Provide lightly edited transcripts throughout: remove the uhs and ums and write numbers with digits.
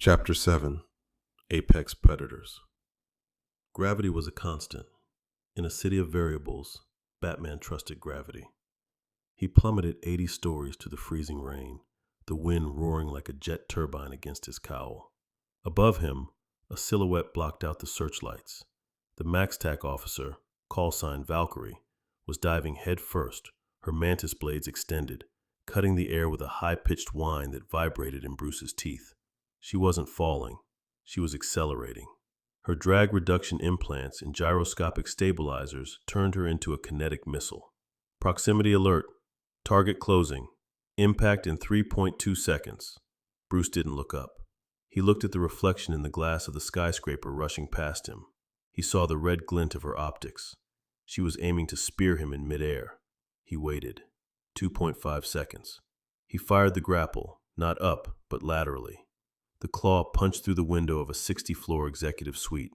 Chapter 7 Apex Predators. Gravity was a constant. In a city of variables, Batman trusted gravity. He plummeted 80 stories to the freezing rain, the wind roaring like a jet turbine against his cowl. Above him, a silhouette blocked out the searchlights. The MaxTac officer, call sign Valkyrie, was diving head first, her mantis blades extended, cutting the air with a high-pitched whine that vibrated in Bruce's teeth. She wasn't falling. She was accelerating. Her drag reduction implants and gyroscopic stabilizers turned her into a kinetic missile. Proximity alert. Target closing. Impact in 3.2 seconds. Bruce didn't look up. He looked at the reflection in the glass of the skyscraper rushing past him. He saw the red glint of her optics. She was aiming to spear him in midair. He waited. 2.5 seconds. He fired the grapple, not up, but laterally. The claw punched through the window of a 60-floor executive suite.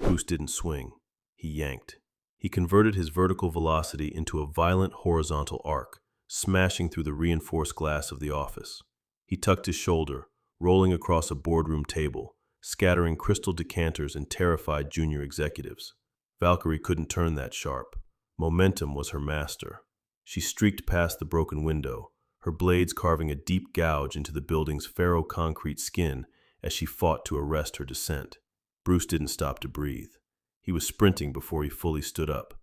Bruce didn't swing. He yanked. He converted his vertical velocity into a violent horizontal arc, smashing through the reinforced glass of the office. He tucked his shoulder, rolling across a boardroom table, scattering crystal decanters and terrified junior executives. Valkyrie couldn't turn that sharp. Momentum was her master. She streaked past the broken window, her blades carving a deep gouge into the building's ferro-concrete skin as she fought to arrest her descent. Bruce didn't stop to breathe. He was sprinting before he fully stood up.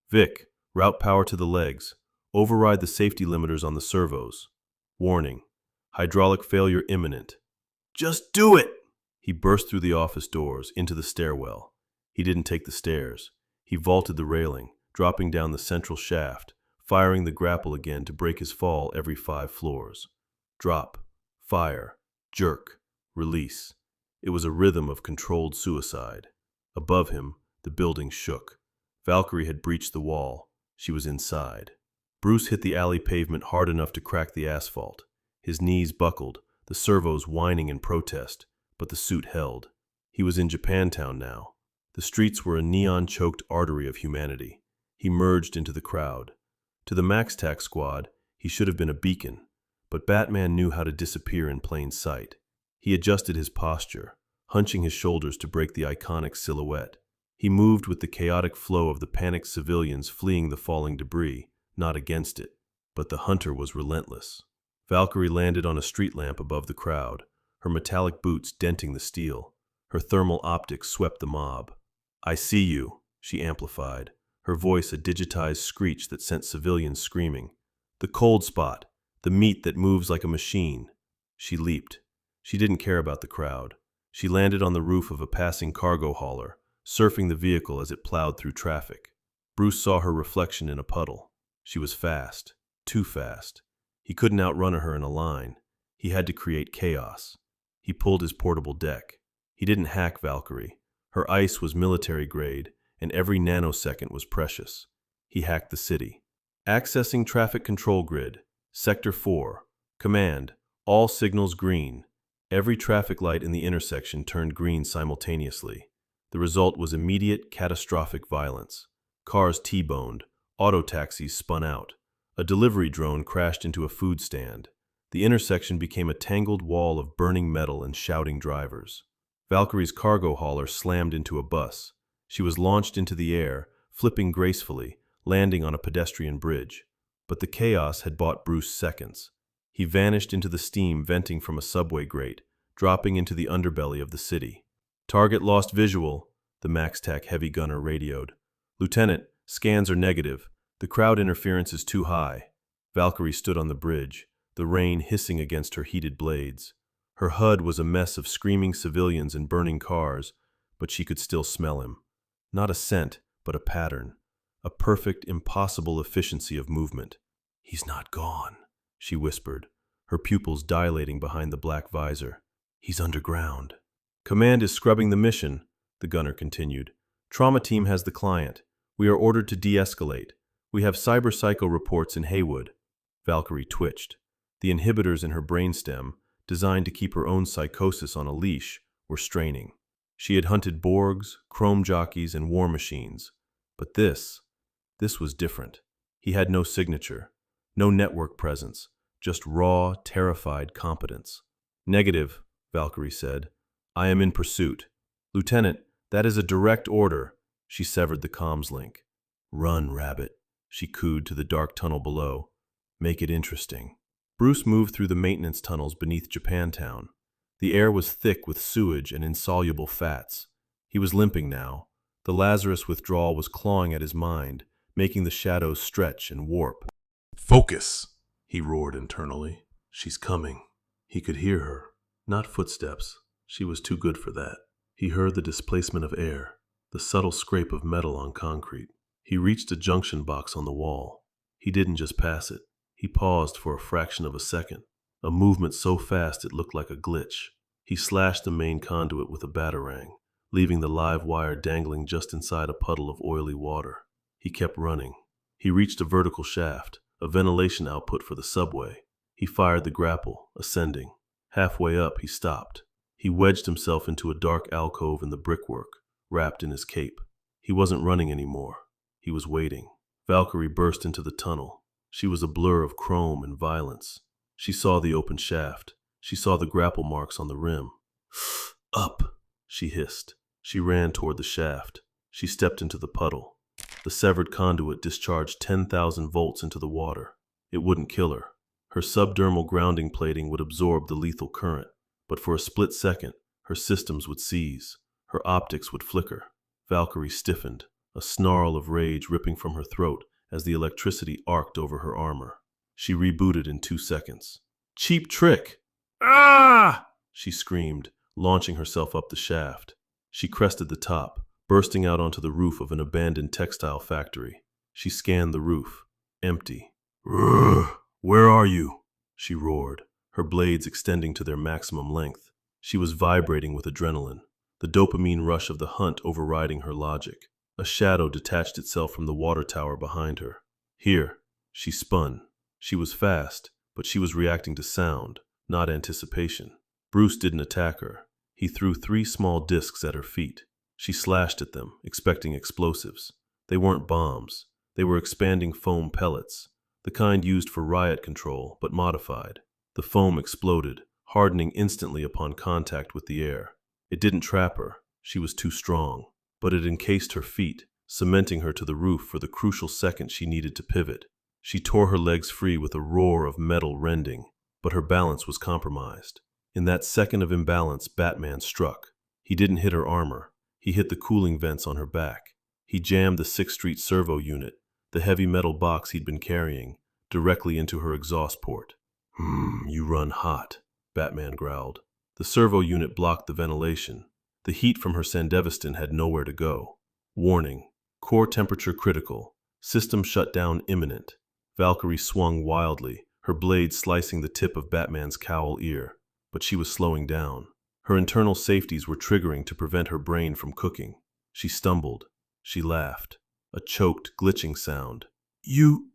"Vic, route power to the legs. Override the safety limiters on the servos. Warning, hydraulic failure imminent." "Just do it!" He burst through the office doors, into the stairwell. He didn't take the stairs. He vaulted the railing, dropping down the central shaft, firing the grapple again to break his fall every 5 floors. Drop, fire, jerk, release. It was a rhythm of controlled suicide. Above him, the building shook. Valkyrie had breached the wall. She was inside. Bruce hit the alley pavement hard enough to crack the asphalt. His knees buckled, the servos whining in protest, but the suit held. He was in Japantown now. The streets were a neon-choked artery of humanity. He merged into the crowd. To the MaxTac squad, he should have been a beacon, but Batman knew how to disappear in plain sight. He adjusted his posture, hunching his shoulders to break the iconic silhouette. He moved with the chaotic flow of the panicked civilians fleeing the falling debris, not against it. But the hunter was relentless. Valkyrie landed on a street lamp above the crowd, her metallic boots denting the steel. Her thermal optics swept the mob. "I see you," she amplified, her voice a digitized screech that sent civilians screaming. "The cold spot, the meat that moves like a machine." She leaped. She didn't care about the crowd. She landed on the roof of a passing cargo hauler, surfing the vehicle as it plowed through traffic. Bruce saw her reflection in a puddle. She was fast, too fast. He couldn't outrun her in a line. He had to create chaos. He pulled his portable deck. He didn't hack Valkyrie. Her ice was military grade, and every nanosecond was precious. He hacked the city. "Accessing traffic control grid. Sector 4. Command. All signals green." Every traffic light in the intersection turned green simultaneously. The result was immediate, catastrophic violence. Cars T-boned. Auto taxis spun out. A delivery drone crashed into a food stand. The intersection became a tangled wall of burning metal and shouting drivers. Valkyrie's cargo hauler slammed into a bus. She was launched into the air, flipping gracefully, landing on a pedestrian bridge. But the chaos had bought Bruce seconds. He vanished into the steam venting from a subway grate, dropping into the underbelly of the city. "Target lost visual," the MaxTac heavy gunner radioed. "Lieutenant, scans are negative. The crowd interference is too high." Valkyrie stood on the bridge, the rain hissing against her heated blades. Her HUD was a mess of screaming civilians and burning cars, but she could still smell him. Not a scent, but a pattern. A perfect, impossible efficiency of movement. "He's not gone," she whispered, her pupils dilating behind the black visor. "He's underground." "Command is scrubbing the mission," the gunner continued. "Trauma team has the client. We are ordered to de-escalate. We have cyber-psycho reports in Haywood." Valkyrie twitched. The inhibitors in her brainstem, designed to keep her own psychosis on a leash, were straining. She had hunted Borgs, chrome jockeys, and war machines. But this was different. He had no signature, no network presence, just raw, terrified competence. "Negative," Valkyrie said. I am in pursuit. Lieutenant, that is a direct order. She severed the comms link. Run, Rabbit, she cooed to the dark tunnel below. Make it interesting. Bruce moved through the maintenance tunnels beneath Japantown. The air was thick with sewage and insoluble fats. He was limping now. The Lazarus withdrawal was clawing at his mind, making the shadows stretch and warp. Focus, he roared internally. She's coming. He could hear her. Not footsteps. She was too good for that. He heard the displacement of air, the subtle scrape of metal on concrete. He reached a junction box on the wall. He didn't just pass it. He paused for a fraction of a second, a movement so fast it looked like a glitch. He slashed the main conduit with a batarang, leaving the live wire dangling just inside a puddle of oily water. He kept running. He reached a vertical shaft, a ventilation output for the subway. He fired the grapple, ascending. Halfway up, he stopped. He wedged himself into a dark alcove in the brickwork, wrapped in his cape. He wasn't running anymore. He was waiting. Valkyrie burst into the tunnel. She was a blur of chrome and violence. She saw the open shaft. She saw the grapple marks on the rim. Up, she hissed. She ran toward the shaft. She stepped into the puddle. The severed conduit discharged 10,000 volts into the water. It wouldn't kill her. Her subdermal grounding plating would absorb the lethal current, but for a split second, her systems would seize. Her optics would flicker. Valkyrie stiffened, a snarl of rage ripping from her throat as the electricity arced over her armor. She rebooted in 2 seconds. Cheap trick! Ah! She screamed, launching herself up the shaft. She crested the top, bursting out onto the roof of an abandoned textile factory. She scanned the roof. Empty. Where are you? She roared, her blades extending to their maximum length. She was vibrating with adrenaline, the dopamine rush of the hunt overriding her logic. A shadow detached itself from the water tower behind her. Here, she spun. She was fast, but she was reacting to sound, not anticipation. Bruce didn't attack her. He threw 3 small discs at her feet. She slashed at them, expecting explosives. They weren't bombs. They were expanding foam pellets, the kind used for riot control, but modified. The foam exploded, hardening instantly upon contact with the air. It didn't trap her. She was too strong. But it encased her feet, cementing her to the roof for the crucial second she needed to pivot. She tore her legs free with a roar of metal rending, but her balance was compromised. In that second of imbalance, Batman struck. He didn't hit her armor. He hit the cooling vents on her back. He jammed the 6th Street servo unit, the heavy metal box he'd been carrying, directly into her exhaust port. You run hot, Batman growled. The servo unit blocked the ventilation. The heat from her Sandevistan had nowhere to go. Warning, core temperature critical, system shutdown imminent. Valkyrie swung wildly, her blade slicing the tip of Batman's cowl ear. But she was slowing down. Her internal safeties were triggering to prevent her brain from cooking. She stumbled. She laughed. A choked, glitching sound. You...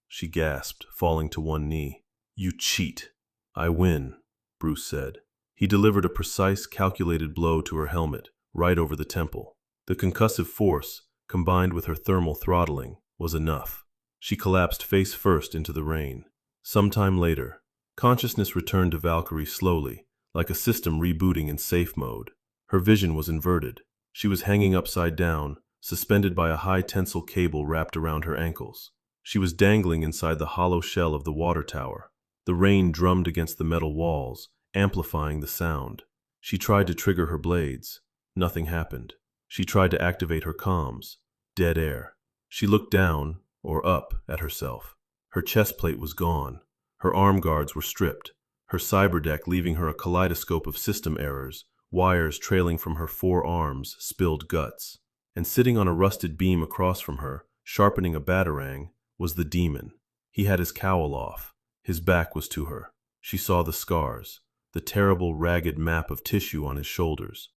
she gasped, falling to one knee. You cheat. I win, Bruce said. He delivered a precise, calculated blow to her helmet, right over the temple. The concussive force, combined with her thermal throttling, was enough. She collapsed face first into the rain. Sometime later, consciousness returned to Valkyrie slowly, like a system rebooting in safe mode. Her vision was inverted. She was hanging upside down, suspended by a high-tensile cable wrapped around her ankles. She was dangling inside the hollow shell of the water tower. The rain drummed against the metal walls, amplifying the sound. She tried to trigger her blades. Nothing happened. She tried to activate her comms. Dead air. She looked down, or up, at herself. Her chest plate was gone. Her arm guards were stripped. Her cyberdeck leaving her a kaleidoscope of system errors, wires trailing from her 4 arms, spilled guts. And sitting on a rusted beam across from her, sharpening a batarang, was the demon. He had his cowl off. His back was to her. She saw the scars, the terrible, ragged map of tissue on his shoulders.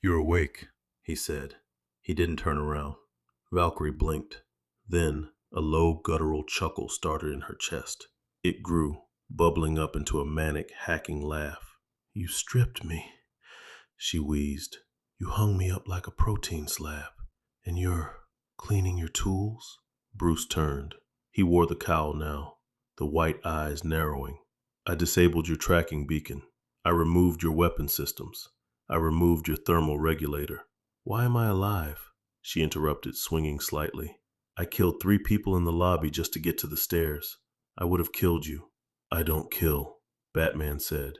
You're awake, he said. He didn't turn around. Valkyrie blinked. Then, a low, guttural chuckle started in her chest. It grew, bubbling up into a manic, hacking laugh. You stripped me, she wheezed. You hung me up like a protein slab. And you're cleaning your tools? Bruce turned. He wore the cowl now, the white eyes narrowing. I disabled your tracking beacon. I removed your weapon systems. I removed your thermal regulator. Why am I alive? She interrupted, swinging slightly. I killed 3 people in the lobby just to get to the stairs. I would have killed you. I don't kill, Batman said.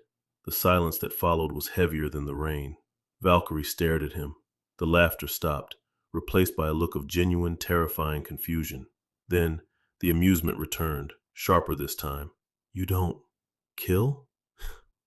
The silence that followed was heavier than the rain. Valkyrie stared at him. The laughter stopped, replaced by a look of genuine, terrifying confusion. Then, the amusement returned, sharper this time. You don't kill?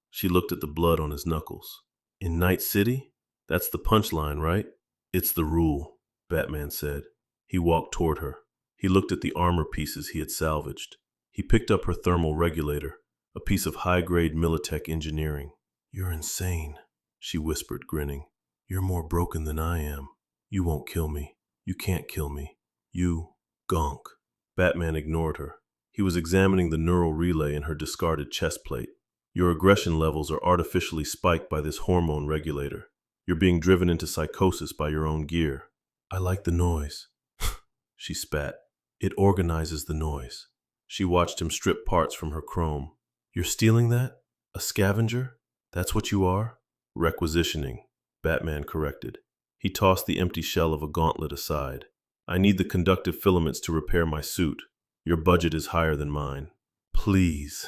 She looked at the blood on his knuckles. In Night City? That's the punchline, right? It's the rule, Batman said. He walked toward her. He looked at the armor pieces he had salvaged. He picked up her thermal regulator, a piece of high-grade Militech engineering. You're insane, she whispered, grinning. You're more broken than I am. You won't kill me. You can't kill me. You gonk. Batman ignored her. He was examining the neural relay in her discarded chest plate. Your aggression levels are artificially spiked by this hormone regulator. You're being driven into psychosis by your own gear. I like the noise. She spat. It organizes the noise. She watched him strip parts from her chrome. You're stealing that? A scavenger? That's what you are? Requisitioning, Batman corrected. He tossed the empty shell of a gauntlet aside. I need the conductive filaments to repair my suit. Your budget is higher than mine. Please,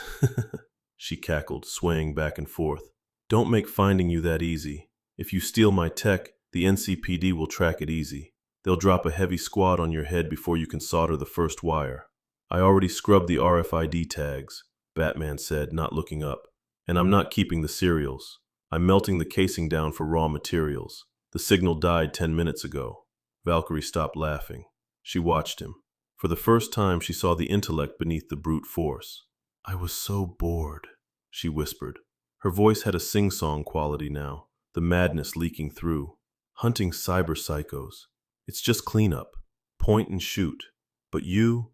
she cackled, swaying back and forth. Don't make finding you that easy. If you steal my tech, the NCPD will track it easy. They'll drop a heavy squad on your head before you can solder the first wire. I already scrubbed the RFID tags, Batman said, not looking up. And I'm not keeping the serials. I'm melting the casing down for raw materials. The signal died 10 minutes ago. Valkyrie stopped laughing. She watched him. For the first time, she saw the intellect beneath the brute force. I was so bored, she whispered. Her voice had a sing-song quality now, the madness leaking through. Hunting cyber psychos. It's just cleanup. Point and shoot. But you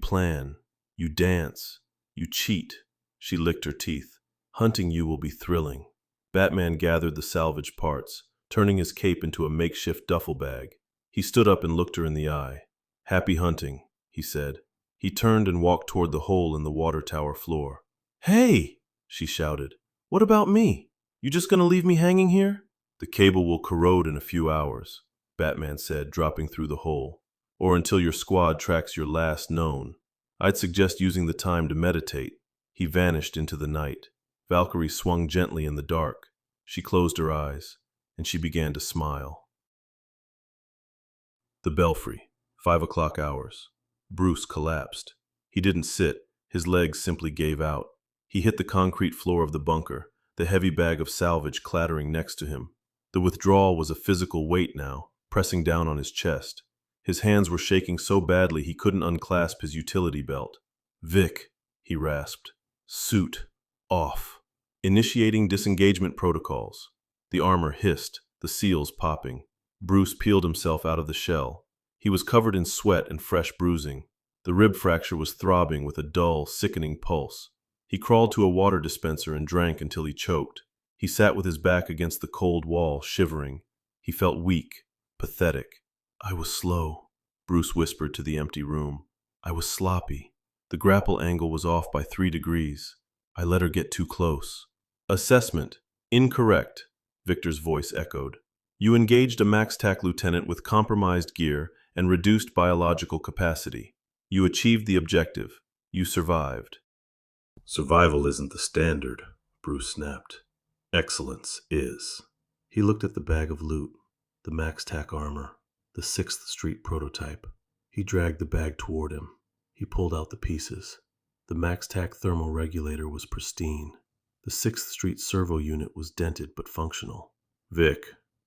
plan. You dance. You cheat. She licked her teeth. Hunting you will be thrilling. Batman gathered the salvaged parts, turning his cape into a makeshift duffel bag. He stood up and looked her in the eye. Happy hunting, he said. He turned and walked toward the hole in the water tower floor. Hey, she shouted. What about me? You just gonna leave me hanging here? The cable will corrode in a few hours, Batman said, dropping through the hole. Or until your squad tracks your last known. I'd suggest using the time to meditate. He vanished into the night. Valkyrie swung gently in the dark. She closed her eyes, and she began to smile. The Belfry, 5 o'clock hours. Bruce collapsed. He didn't sit. His legs simply gave out. He hit the concrete floor of the bunker, the heavy bag of salvage clattering next to him. The withdrawal was a physical weight now, pressing down on his chest. His hands were shaking so badly he couldn't unclasp his utility belt. Vic, he rasped. Suit. Off. Initiating disengagement protocols. The armor hissed, the seals popping. Bruce peeled himself out of the shell. He was covered in sweat and fresh bruising. The rib fracture was throbbing with a dull, sickening pulse. He crawled to a water dispenser and drank until he choked. He sat with his back against the cold wall, shivering. He felt weak, pathetic. I was slow, Bruce whispered to the empty room. I was sloppy. The grapple angle was off by 3 degrees. I let her get too close. Assessment. Incorrect, Victor's voice echoed. You engaged a MaxTac lieutenant with compromised gear and reduced biological capacity. You achieved the objective. You survived. Survival isn't the standard, Bruce snapped. Excellence is. He looked at the bag of loot, the MaxTac armor, the 6th Street prototype. He dragged the bag toward him. He pulled out the pieces. The MaxTac thermal regulator was pristine. The 6th Street servo unit was dented but functional. Vic,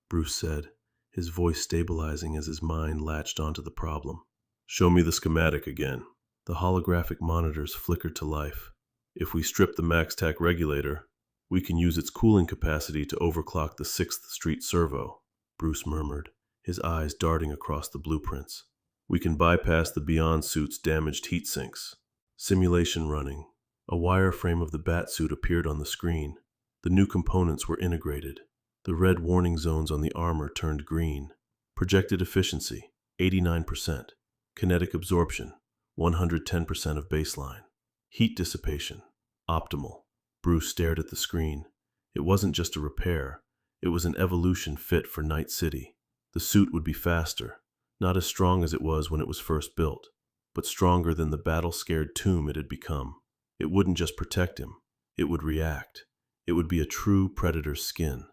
Bruce said, his voice stabilizing as his mind latched onto the problem. Show me the schematic again. The holographic monitors flickered to life. If we strip the MaxTac regulator, we can use its cooling capacity to overclock the 6th Street servo, Bruce murmured, his eyes darting across the blueprints. We can bypass the Beyond suit's damaged heat sinks. Simulation running. A wireframe of the Batsuit appeared on the screen. The new components were integrated. The red warning zones on the armor turned green. Projected efficiency, 89%. Kinetic absorption, 110% of baseline. Heat dissipation, optimal. Bruce stared at the screen. It wasn't just a repair. It was an evolution fit for Night City. The suit would be faster, not as strong as it was when it was first built, but stronger than the battle-scared tomb it had become. It wouldn't just protect him, it would react. It would be a true predator's skin.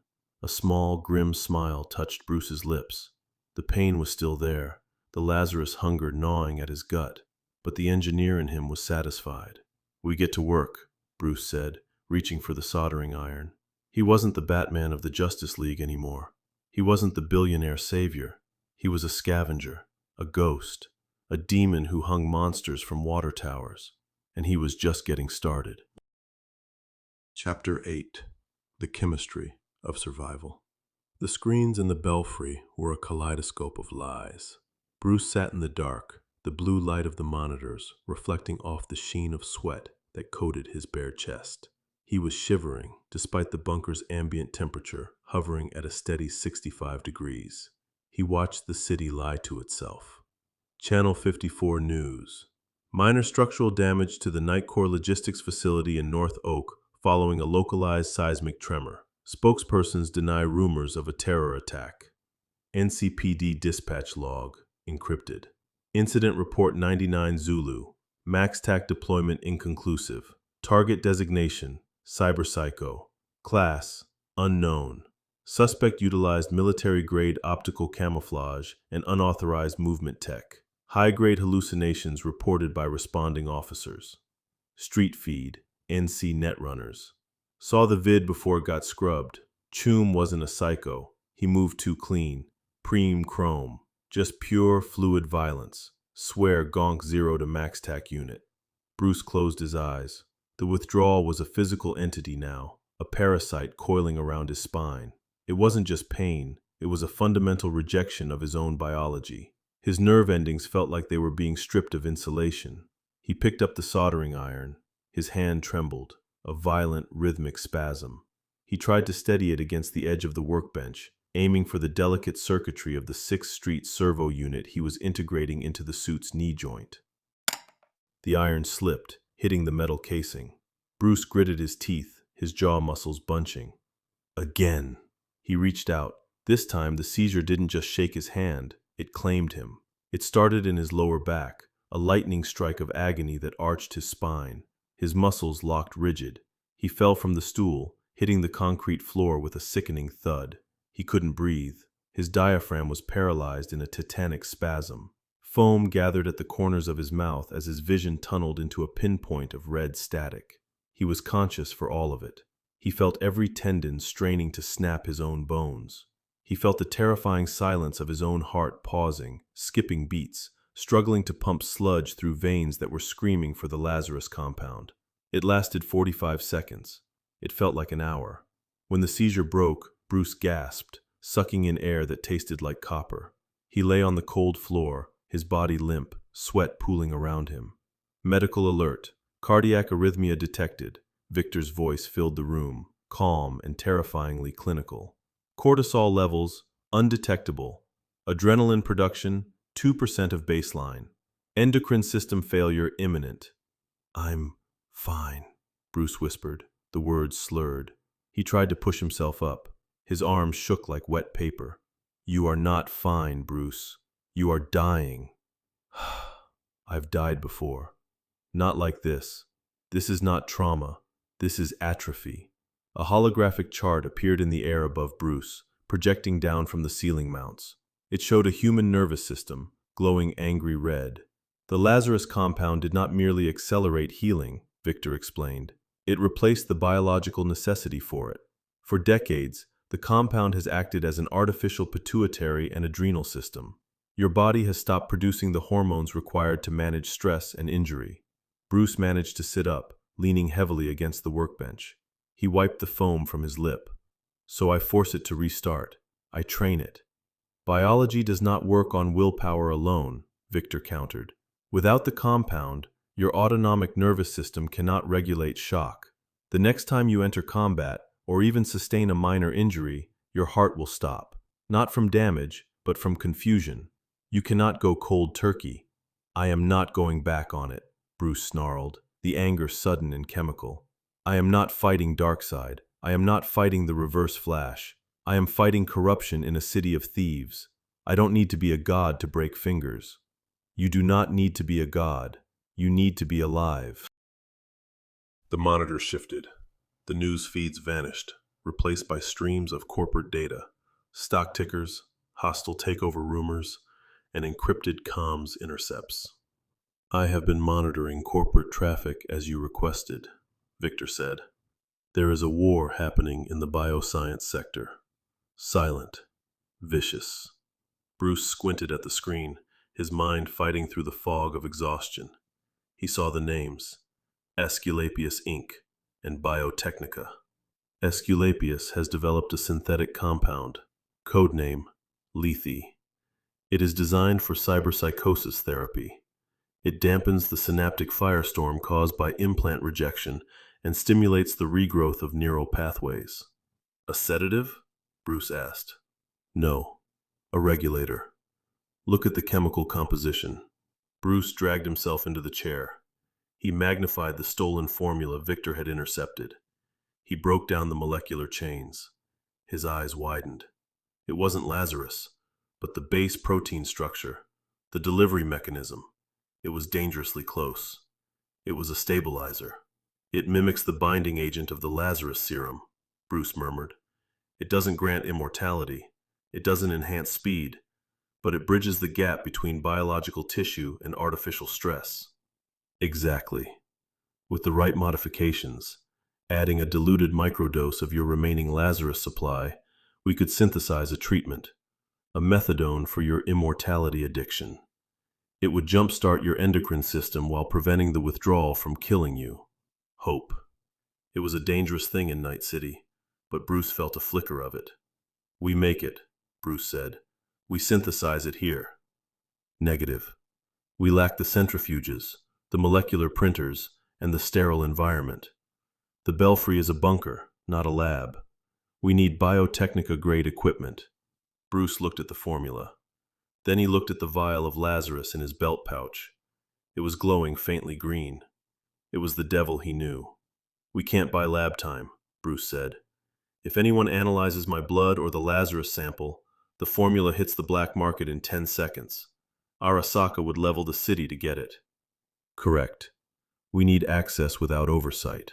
A small, grim smile touched Bruce's lips. The pain was still there, the Lazarus hunger gnawing at his gut, but the engineer in him was satisfied. "We get to work," Bruce said, reaching for the soldering iron. He wasn't the Batman of the Justice League anymore. He wasn't the billionaire savior. He was a scavenger, a ghost, a demon who hung monsters from water towers, and he was just getting started. Chapter 8: The Chemistry of Survival. The screens in the belfry were a kaleidoscope of lies. Bruce sat in the dark, the blue light of the monitors reflecting off the sheen of sweat that coated his bare chest. He was shivering, despite the bunker's ambient temperature hovering at a steady 65 degrees. He watched the city lie to itself. Channel 54 News. Minor structural damage to the Nightcore Logistics Facility in North Oak following a localized seismic tremor. Spokespersons deny rumors of a terror attack. NCPD dispatch log encrypted. Incident report 99 Zulu. Max TAC deployment inconclusive. Target designation cyberpsycho. Class unknown. Suspect utilized military-grade optical camouflage and unauthorized movement tech. High-grade hallucinations reported by responding officers. Street feed, NC Netrunners. Saw the vid before it got scrubbed. Choom wasn't a psycho. He moved too clean. Preem chrome. Just pure fluid violence. Swear gonk 0 to max TAC unit. Bruce closed his eyes. The withdrawal was a physical entity now, a parasite coiling around his spine. It wasn't just pain, it was a fundamental rejection of his own biology. His nerve endings felt like they were being stripped of insulation. He picked up the soldering iron. His hand trembled, a violent, rhythmic spasm. He tried to steady it against the edge of the workbench, aiming for the delicate circuitry of the 6th Street servo unit he was integrating into the suit's knee joint. The iron slipped, hitting the metal casing. Bruce gritted his teeth, his jaw muscles bunching. Again. He reached out. This time, the seizure didn't just shake his hand, it claimed him. It started in his lower back, a lightning strike of agony that arched his spine. His muscles locked rigid. He fell from the stool, hitting the concrete floor with a sickening thud. He couldn't breathe. His diaphragm was paralyzed in a tetanic spasm. Foam gathered at the corners of his mouth as his vision tunneled into a pinpoint of red static. He was conscious for all of it. He felt every tendon straining to snap his own bones. He felt the terrifying silence of his own heart pausing, skipping beats, struggling to pump sludge through veins that were screaming for the Lazarus compound. It lasted 45 seconds. It felt like an hour. When the seizure broke, Bruce gasped, sucking in air that tasted like copper. He lay on the cold floor, his body limp, sweat pooling around him. Medical alert. Cardiac arrhythmia detected. Victor's voice filled the room, calm and terrifyingly clinical. Cortisol levels, undetectable. Adrenaline production, 2% of baseline. Endocrine system failure imminent. "I'm fine," Bruce whispered, the words slurred. He tried to push himself up. His arms shook like wet paper. "You are not fine, Bruce. You are dying." "I've died before. Not like this. This is not trauma. This is atrophy." A holographic chart appeared in the air above Bruce, projecting down from the ceiling mounts. It showed a human nervous system, glowing angry red. The Lazarus compound did not merely accelerate healing, Victor explained. It replaced the biological necessity for it. For decades, the compound has acted as an artificial pituitary and adrenal system. Your body has stopped producing the hormones required to manage stress and injury. Bruce managed to sit up, leaning heavily against the workbench. He wiped the foam from his lip. "So I force it to restart. I train it." "Biology does not work on willpower alone," Victor countered. "Without the compound, your autonomic nervous system cannot regulate shock. The next time you enter combat, or even sustain a minor injury, your heart will stop. Not from damage, but from confusion. You cannot go cold turkey." "I am not going back on it," Bruce snarled, the anger sudden and chemical. "I am not fighting Darkseid. I am not fighting the Reverse Flash. I am fighting corruption in a city of thieves. I don't need to be a god to break fingers. You do not need to be a god. You need to be alive. The monitor shifted. The news feeds vanished, replaced by streams of corporate data, stock tickers, hostile takeover rumors, and encrypted comms intercepts. I have been monitoring corporate traffic as you requested, Victor said. There is a war happening in the bioscience sector. Silent, vicious. Bruce squinted at the screen, his mind fighting through the fog of exhaustion. He saw the names, Aesculapius Inc. and Biotechnica. Aesculapius has developed a synthetic compound, codename Lethe. It is designed for cyberpsychosis therapy. It dampens the synaptic firestorm caused by implant rejection and stimulates the regrowth of neural pathways. A sedative? Bruce asked. No, a regulator. Look at the chemical composition. Bruce dragged himself into the chair. He magnified the stolen formula Victor had intercepted. He broke down the molecular chains. His eyes widened. It wasn't Lazarus, but the base protein structure, the delivery mechanism. It was dangerously close. It was a stabilizer. It mimics the binding agent of the Lazarus serum, Bruce murmured. It doesn't grant immortality. It doesn't enhance speed, but it bridges the gap between biological tissue and artificial stress. Exactly. With the right modifications, adding a diluted microdose of your remaining Lazarus supply, we could synthesize a treatment, a methadone for your immortality addiction. It would jumpstart your endocrine system while preventing the withdrawal from killing you. Hope. It was a dangerous thing in Night City, but Bruce felt a flicker of it. We make it, Bruce said. We synthesize it here. Negative. We lack the centrifuges, the molecular printers, and the sterile environment. The Belfry is a bunker, not a lab. We need Biotechnica-grade equipment. Bruce looked at the formula. Then he looked at the vial of Lazarus in his belt pouch. It was glowing faintly green. It was the devil he knew. We can't buy lab time, Bruce said. If anyone analyzes my blood or the Lazarus sample, the formula hits the black market in 10 seconds. Arasaka would level the city to get it. Correct. We need access without oversight.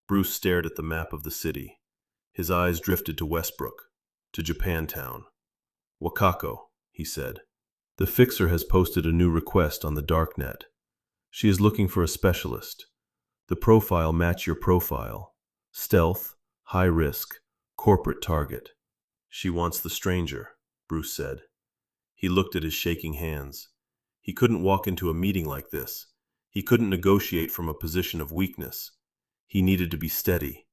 Bruce stared at the map of the city. His eyes drifted to Westbrook, to Japantown. Wakako, he said. The fixer has posted a new request on the darknet. She is looking for a specialist. The profile match your profile. Stealth, high risk, corporate target. She wants the stranger, Bruce said. He looked at his shaking hands. He couldn't walk into a meeting like this. He couldn't negotiate from a position of weakness. He needed to be steady.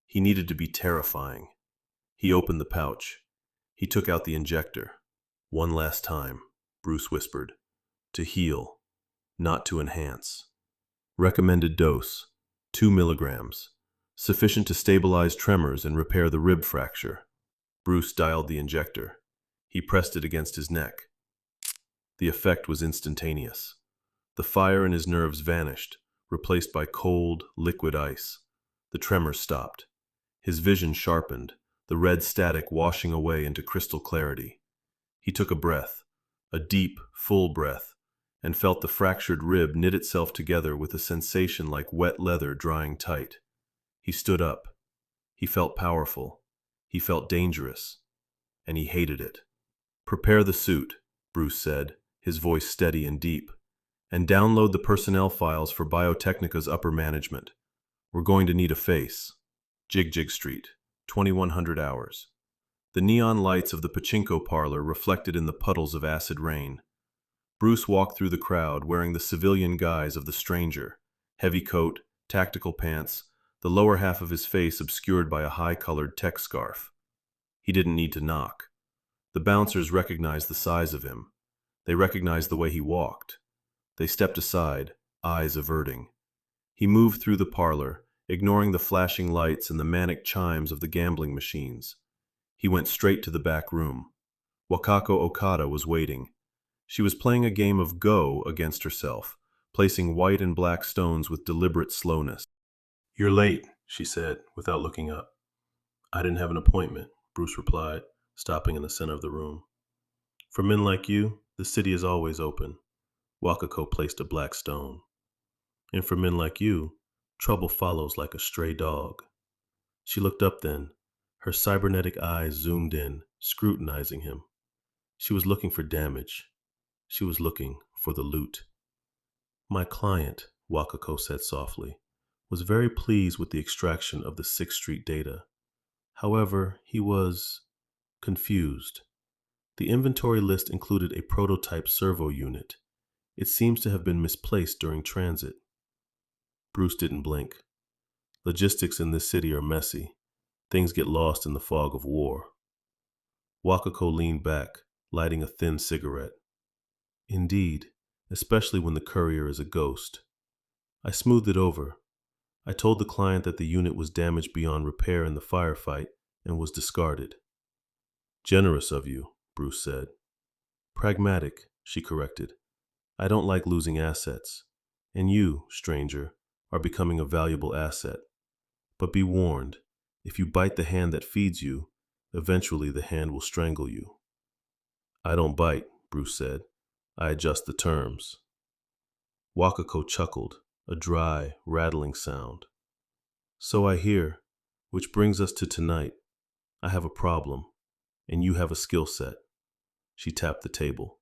He needed to be terrifying. He opened the pouch. He took out the injector. One last time, Bruce whispered. To heal, not to enhance. Recommended dose, 2 milligrams. Sufficient to stabilize tremors and repair the rib fracture. Bruce dialed the injector. He pressed it against his neck. The effect was instantaneous. The fire in his nerves vanished, replaced by cold, liquid ice. The tremors stopped. His vision sharpened, the red static washing away into crystal clarity. He took a breath, a deep, full breath, and felt the fractured rib knit itself together with a sensation like wet leather drying tight. He stood up. He felt powerful. He felt dangerous. And he hated it. Prepare the suit, Bruce said, his voice steady and deep, and download the personnel files for Biotechnica's upper management. We're going to need a face. Jig Street, 2100 hours. The neon lights of the pachinko parlor reflected in the puddles of acid rain. Bruce walked through the crowd wearing the civilian guise of the stranger, heavy coat, tactical pants, the lower half of his face obscured by a high-colored tech scarf. He didn't need to knock. The bouncers recognized the size of him. They recognized the way he walked. They stepped aside, eyes averting. He moved through the parlor, ignoring the flashing lights and the manic chimes of the gambling machines. He went straight to the back room. Wakako Okada was waiting. She was playing a game of Go against herself, placing white and black stones with deliberate slowness. You're late, she said, without looking up. I didn't have an appointment, Bruce replied, stopping in the center of the room. For men like you, the city is always open. Wakako placed a black stone. And for men like you, trouble follows like a stray dog. She looked up then, her cybernetic eyes zoomed in, scrutinizing him. She was looking for damage. She was looking for the loot. My client, Wakako said softly, was very pleased with the extraction of the 6th Street data. However, he was confused. The inventory list included a prototype servo unit. It seems to have been misplaced during transit. Bruce didn't blink. Logistics in this city are messy. Things get lost in the fog of war. Wakako leaned back, lighting a thin cigarette. Indeed, especially when the courier is a ghost. I smoothed it over. I told the client that the unit was damaged beyond repair in the firefight and was discarded. Generous of you, Bruce said. Pragmatic, she corrected. I don't like losing assets. And you, stranger, are becoming a valuable asset. But be warned, if you bite the hand that feeds you, eventually the hand will strangle you. I don't bite, Bruce said. I adjust the terms. Wakako chuckled, a dry, rattling sound. So I hear, which brings us to tonight. I have a problem, and you have a skill set. She tapped the table.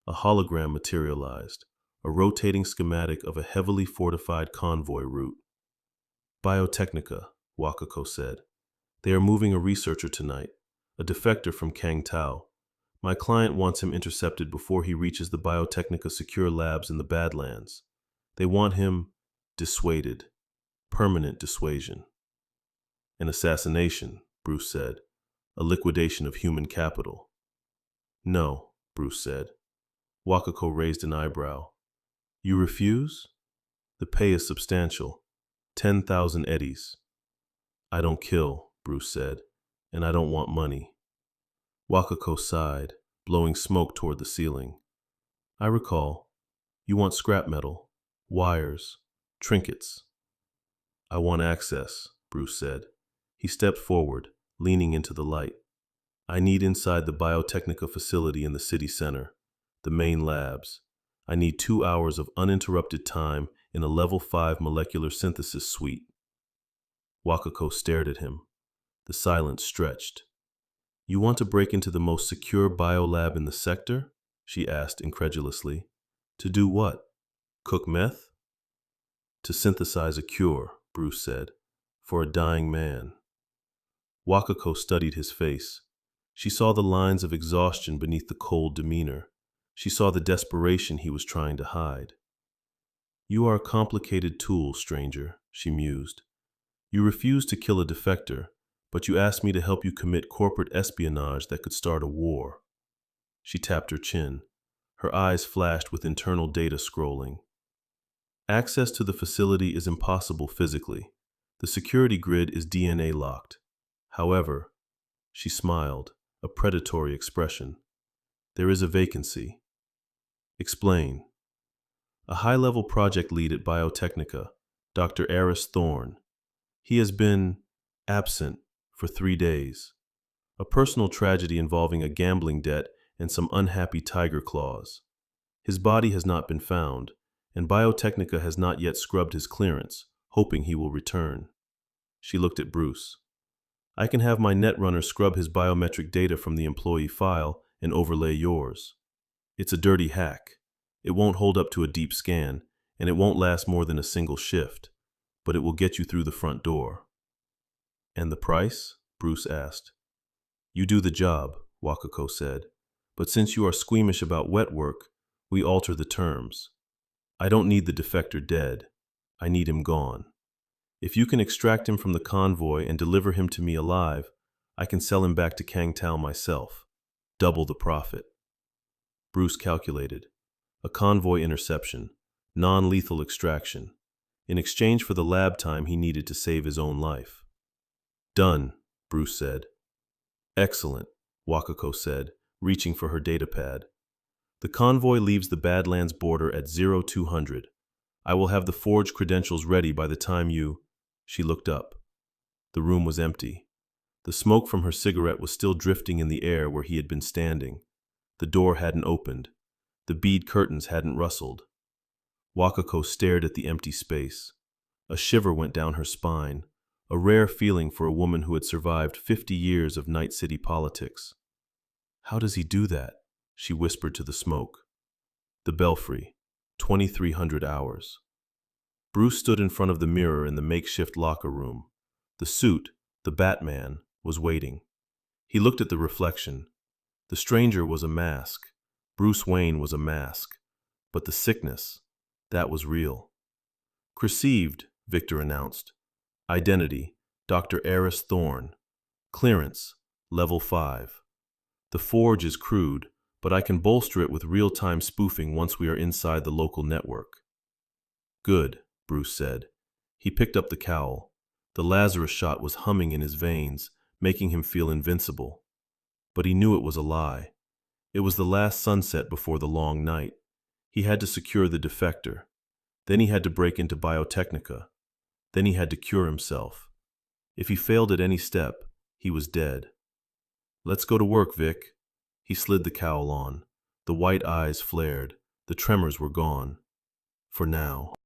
A hologram materialized, a rotating schematic of a heavily fortified convoy route. Biotechnica, Wakako said. They are moving a researcher tonight, a defector from Kang Tao. My client wants him intercepted before he reaches the Biotechnica secure labs in the Badlands. They want him dissuaded. Permanent dissuasion. An assassination, Bruce said. A liquidation of human capital. No, Bruce said. Wakako raised an eyebrow. You refuse? The pay is substantial. 10,000 eddies. I don't kill, Bruce said, and I don't want money. Wakako sighed, blowing smoke toward the ceiling. I recall. You want scrap metal, wires, trinkets. I want access, Bruce said. He stepped forward, leaning into the light. I need inside the Biotechnica facility in the city center, the main labs. I need 2 hours of uninterrupted time in a level 5 molecular synthesis suite. Wakako stared at him. The silence stretched. You want to break into the most secure biolab in the sector? She asked incredulously. To do what? Cook meth? To synthesize a cure, Bruce said, for a dying man. Wakako studied his face. She saw the lines of exhaustion beneath the cold demeanor. She saw the desperation he was trying to hide. You are a complicated tool, stranger, she mused. You refuse to kill a defector, but you asked me to help you commit corporate espionage that could start a war. She tapped her chin. Her eyes flashed with internal data scrolling. Access to the facility is impossible physically. The security grid is DNA locked. However, she smiled, a predatory expression. There is a vacancy. Explain. A high-level project lead at Biotechnica, Dr. Aris Thorne. He has been absent for 3 days. A personal tragedy involving a gambling debt and some unhappy tiger claws. His body has not been found, and Biotechnica has not yet scrubbed his clearance, hoping he will return. She looked at Bruce. I can have my netrunner scrub his biometric data from the employee file and overlay yours. It's a dirty hack. It won't hold up to a deep scan, and it won't last more than a single shift, but it will get you through the front door. And the price? Bruce asked. You do the job, Wakako said, but since you are squeamish about wet work, we alter the terms. I don't need the defector dead. I need him gone. If you can extract him from the convoy and deliver him to me alive, I can sell him back to Kang Tao myself. Double the profit. Bruce calculated. A convoy interception, non-lethal extraction, in exchange for the lab time he needed to save his own life. Done, Bruce said. Excellent, Wakako said, reaching for her datapad. The convoy leaves the Badlands border at 0200. I will have the forged credentials ready by the time you... She looked up. The room was empty. The smoke from her cigarette was still drifting in the air where he had been standing. The door hadn't opened. The bead curtains hadn't rustled. Wakako stared at the empty space. A shiver went down her spine, a rare feeling for a woman who had survived 50 years of night city politics. "How does he do that?" she whispered to the smoke. The belfry, 2300 hours. Bruce stood in front of the mirror in the makeshift locker room. The suit, the Batman, was waiting. He looked at the reflection. The stranger was a mask. Bruce Wayne was a mask. But the sickness, that was real. "Received," Victor announced. "Identity, Dr. Eris Thorne. Clearance, level 5. The forge is crude, but I can bolster it with real-time spoofing once we are inside the local network." "Good," Bruce said. He picked up the cowl. The Lazarus shot was humming in his veins, making him feel invincible. But he knew it was a lie. It was the last sunset before the long night. He had to secure the defector. Then he had to break into Biotechnica. Then he had to cure himself. If he failed at any step, he was dead. "Let's go to work, Vic." He slid the cowl on. The white eyes flared. The tremors were gone. For now.